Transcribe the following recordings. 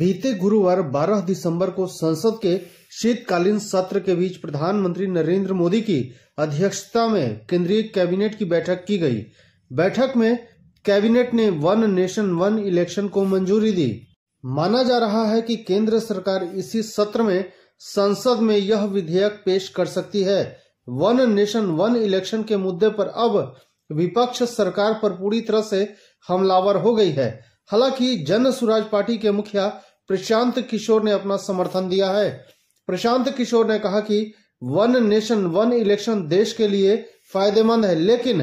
बीते गुरुवार 12 दिसंबर को संसद के शीतकालीन सत्र के बीच प्रधानमंत्री नरेंद्र मोदी की अध्यक्षता में केंद्रीय कैबिनेट की बैठक की गई। बैठक में कैबिनेट ने वन नेशन वन इलेक्शन को मंजूरी दी। माना जा रहा है कि केंद्र सरकार इसी सत्र में संसद में यह विधेयक पेश कर सकती है। वन नेशन वन इलेक्शन के मुद्दे पर अब विपक्ष सरकार पर पूरी तरह से हमलावर हो गई है। हालांकि जन सुराज पार्टी के मुखिया प्रशांत किशोर ने अपना समर्थन दिया है। प्रशांत किशोर ने कहा कि वन नेशन वन इलेक्शन देश के लिए फायदेमंद है, लेकिन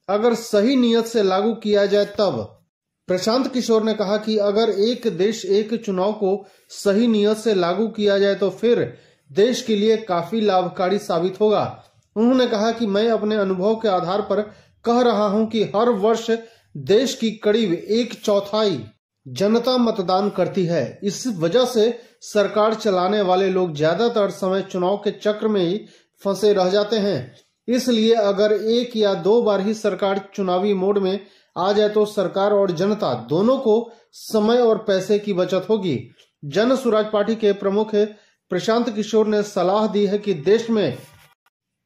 अगर सही नियत से लागू किया जाए तब। प्रशांत किशोर ने कहा कि अगर एक देश एक चुनाव को सही नियत से लागू किया जाए तो फिर देश के लिए काफी लाभकारी साबित होगा। उन्होंने कहा कि मैं अपने अनुभव के आधार पर कह रहा हूं कि हर वर्ष देश की करीब 1/4 जनता मतदान करती है। इस वजह से सरकार चलाने वाले लोग ज्यादातर समय चुनाव के चक्र में ही फंसे रह जाते हैं। इसलिए अगर एक या दो बार ही सरकार चुनावी मोड में आ जाए तो सरकार और जनता दोनों को समय और पैसे की बचत होगी। जन सुराज पार्टी के प्रमुख प्रशांत किशोर ने सलाह दी है कि देश में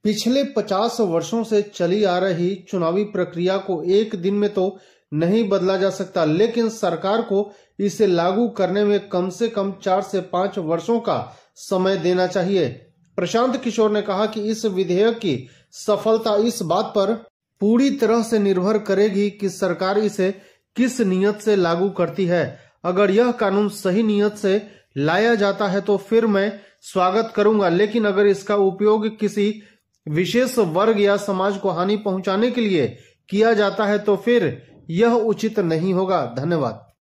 पिछले 50 वर्षों से चली आ रही चुनावी प्रक्रिया को एक दिन में तो नहीं बदला जा सकता, लेकिन सरकार को इसे लागू करने में कम से कम 4 से 5 वर्षों का समय देना चाहिए। प्रशांत किशोर ने कहा कि इस विधेयक की सफलता इस बात पर पूरी तरह से निर्भर करेगी कि सरकार इसे किस नियत से लागू करती है। अगर यह कानून सही नियत से लाया जाता है तो फिर मैं स्वागत करूंगा, लेकिन अगर इसका उपयोग किसी विशेष वर्ग या समाज को हानि पहुंचाने के लिए किया जाता है तो फिर यह उचित नहीं होगा। धन्यवाद।